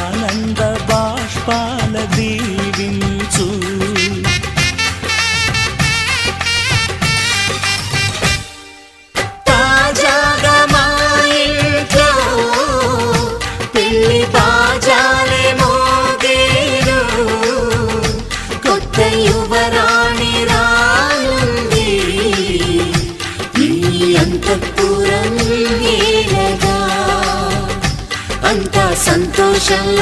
ఆనంద బాష్పాల దీవించు. తాజాగా మా ఇంట్లో పెళ్లి బాజాలే మోగేను, కొత్త యువరాణి రానుంది ఈ అంతఃపురం ఏలగా. అంతా సంతోషంలో